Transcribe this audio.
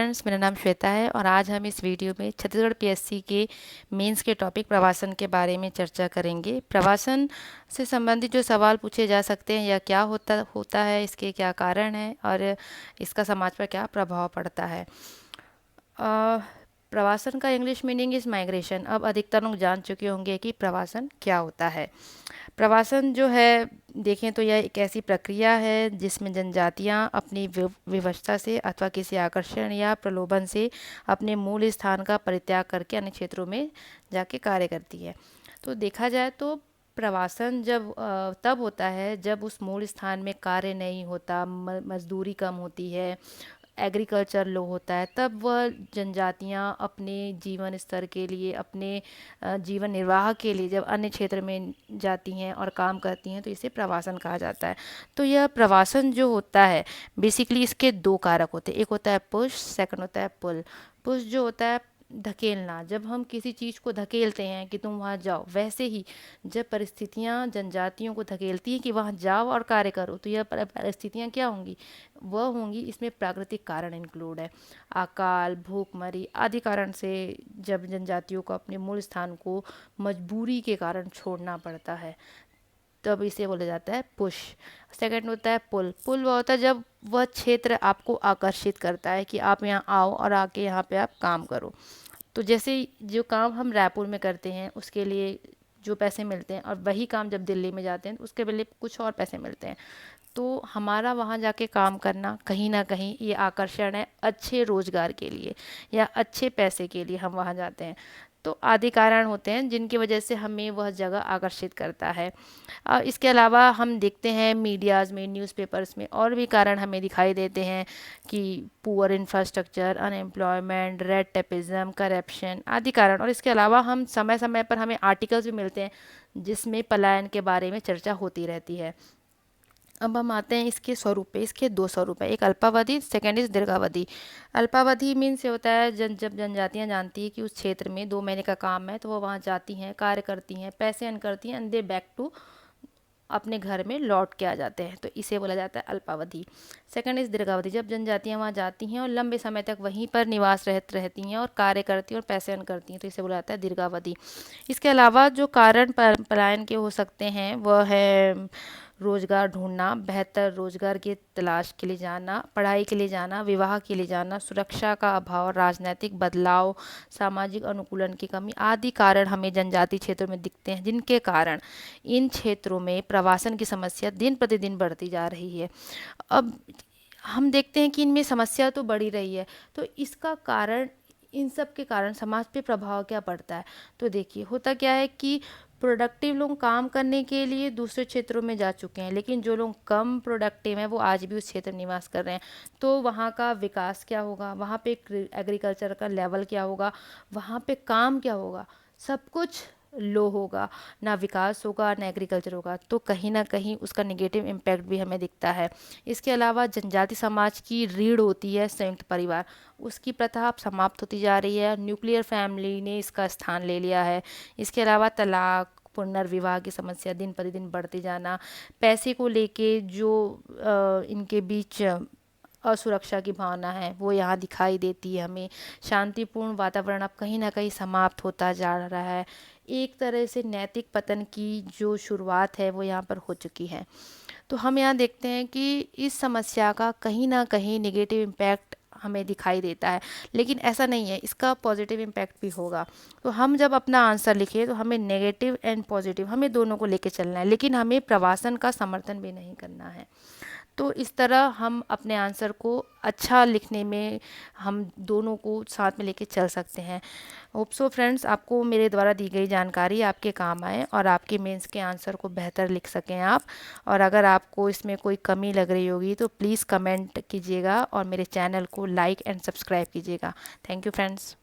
Friends, मेरा नाम श्वेता है और आज हम इस वीडियो में छत्तीसगढ़ पीएससी के मेंस के टॉपिक प्रवासन के बारे में चर्चा करेंगे। प्रवासन से संबंधित जो सवाल पूछे जा सकते हैं या क्या होता होता है, इसके क्या कारण हैं और इसका समाज पर क्या प्रभाव पड़ता है। अ, प्रवासन का इंग्लिश मीनिंग इज़ माइग्रेशन। अब अधिकतर लोग जान चुके होंगे कि प्रवासन क्या होता है। प्रवासन जो है, देखें तो यह एक ऐसी प्रक्रिया है जिसमें जनजातियां अपनी विवशता से अथवा किसी आकर्षण या प्रलोभन से अपने मूल स्थान का परित्याग करके अन्य क्षेत्रों में जाके कार्य करती है। तो देखा जाए तो प्रवासन जब तब होता है जब उस मूल स्थान में कार्य नहीं होता, मजदूरी कम होती है, एग्रीकल्चर लो होता है, तब वह जनजातियां अपने जीवन स्तर के लिए, अपने जीवन निर्वाह के लिए जब अन्य क्षेत्र में जाती हैं और काम करती हैं तो इसे प्रवासन कहा जाता है। तो यह प्रवासन जो होता है, बेसिकली इसके दो कारक होते हैं। एक होता है पुश, सेकंड होता है पुल। पुश जो होता है धकेलना, जब हम किसी चीज़ को धकेलते हैं कि तुम वहाँ जाओ, वैसे ही जब परिस्थितियाँ जनजातियों को धकेलती हैं कि वहाँ जाओ और कार्य करो, तो यह परिस्थितियाँ क्या होंगी, वह होंगी, इसमें प्राकृतिक कारण इंक्लूड है। अकाल, भूखमरी आदि कारण से जब जनजातियों को अपने मूल स्थान को मजबूरी के कारण छोड़ना पड़ता है, तब इसे बोला जाता है पुश। सेकंड होता है पुल। पुल वह होता है जब वह क्षेत्र आपको आकर्षित करता है कि आप यहाँ आओ और आके यहाँ पे आप काम करो। तो जैसे जो काम हम रायपुर में करते हैं उसके लिए जो पैसे मिलते हैं, और वही काम जब दिल्ली में जाते हैं तो उसके बदले कुछ और पैसे मिलते हैं। तो हमारा वहाँ जाके काम करना कहीं ना कहीं ये आकर्षण है अच्छे रोजगार के लिए या अच्छे पैसे के लिए हम वहाँ जाते हैं। तो आदि कारण होते हैं जिनकी वजह से हमें वह जगह आकर्षित करता है। इसके अलावा हम देखते हैं मीडियाज़ में, न्यूज़पेपर्स में और भी कारण हमें दिखाई देते हैं कि poor infrastructure, unemployment, red tapism, corruption आदि कारण। और इसके अलावा हम समय समय पर हमें आर्टिकल्स भी मिलते हैं जिसमें पलायन के बारे में चर्चा होती रहती है। अब हम आते हैं इसके स्वरूप पे। इसके दो स्वरूप है, एक अल्पावधि, सेकेंड इज दीर्घावधि। अल्पावधि मीन्स ये होता है जब जनजातियां जानती है कि उस क्षेत्र में 2 महीने का काम है तो वो वहाँ जाती हैं, कार्य करती हैं, पैसे अर्न करती हैं, एंड दे बैक टू अपने घर में लौट के आ जाते हैं, तो इसे बोला जाता है अल्पावधि। सेकंड इज दीर्घावधि, जब जनजातियां वहाँ जाती हैं और लंबे समय तक वहीं पर निवास रहती हैं और कार्य करती हैं और पैसे अर्न करती हैं, तो इसे बोला जाता है दीर्घावधि। इसके अलावा जो कारण पलायन के हो सकते हैं वह है रोजगार ढूंढना, बेहतर रोजगार की तलाश के लिए जाना, पढ़ाई के लिए जाना, विवाह के लिए जाना, सुरक्षा का अभाव, राजनीतिक बदलाव, सामाजिक अनुकूलन की कमी आदि कारण हमें जनजातीय क्षेत्रों में दिखते हैं, जिनके कारण इन क्षेत्रों में प्रवासन की समस्या दिन प्रतिदिन बढ़ती जा रही है। अब हम देखते हैं कि इनमें समस्या तो बढ़ी रही है, तो इसका कारण, इन सब के कारण समाज पे प्रभाव क्या पड़ता है। तो देखिए होता क्या है कि प्रोडक्टिव लोग काम करने के लिए दूसरे क्षेत्रों में जा चुके हैं, लेकिन जो लोग कम प्रोडक्टिव हैं वो आज भी उस क्षेत्र में निवास कर रहे हैं। तो वहाँ का विकास क्या होगा, वहाँ पे एग्रीकल्चर का लेवल क्या होगा, वहाँ पे काम क्या होगा, सब कुछ लो होगा, ना विकास होगा ना एग्रीकल्चर होगा। तो कहीं ना कहीं उसका नेगेटिव इम्पैक्ट भी हमें दिखता है। इसके अलावा जनजाति समाज की रीढ़ होती है संयुक्त परिवार, उसकी प्रथा अब समाप्त होती जा रही है, न्यूक्लियर फैमिली ने इसका स्थान ले लिया है। इसके अलावा तलाक, पुनर्विवाह की समस्या दिन प्रतिदिन बढ़ती जाना, पैसे को लेके जो इनके बीच असुरक्षा की भावना है वो यहाँ दिखाई देती है हमें। शांतिपूर्ण वातावरण अब कहीं ना कहीं समाप्त होता जा रहा है। एक तरह से नैतिक पतन की जो शुरुआत है वो यहाँ पर हो चुकी है। तो हम यहाँ देखते हैं कि इस समस्या का कहीं ना कहीं नेगेटिव इम्पैक्ट हमें दिखाई देता है, लेकिन ऐसा नहीं है, इसका पॉजिटिव इम्पैक्ट भी होगा। तो हम जब अपना आंसर लिखें तो हमें नेगेटिव एंड पॉजिटिव, हमें दोनों को लेके चलना है, लेकिन हमें प्रवासन का समर्थन भी नहीं करना है। तो इस तरह हम अपने आंसर को अच्छा लिखने में हम दोनों को साथ में लेके चल सकते हैं। होप सो फ्रेंड्स, आपको मेरे द्वारा दी गई जानकारी आपके काम आए और आपके मेंस के आंसर को बेहतर लिख सकें आप। और अगर आपको इसमें कोई कमी लग रही होगी तो प्लीज़ कमेंट कीजिएगा और मेरे चैनल को लाइक एंड सब्सक्राइब कीजिएगा। Thank you friends.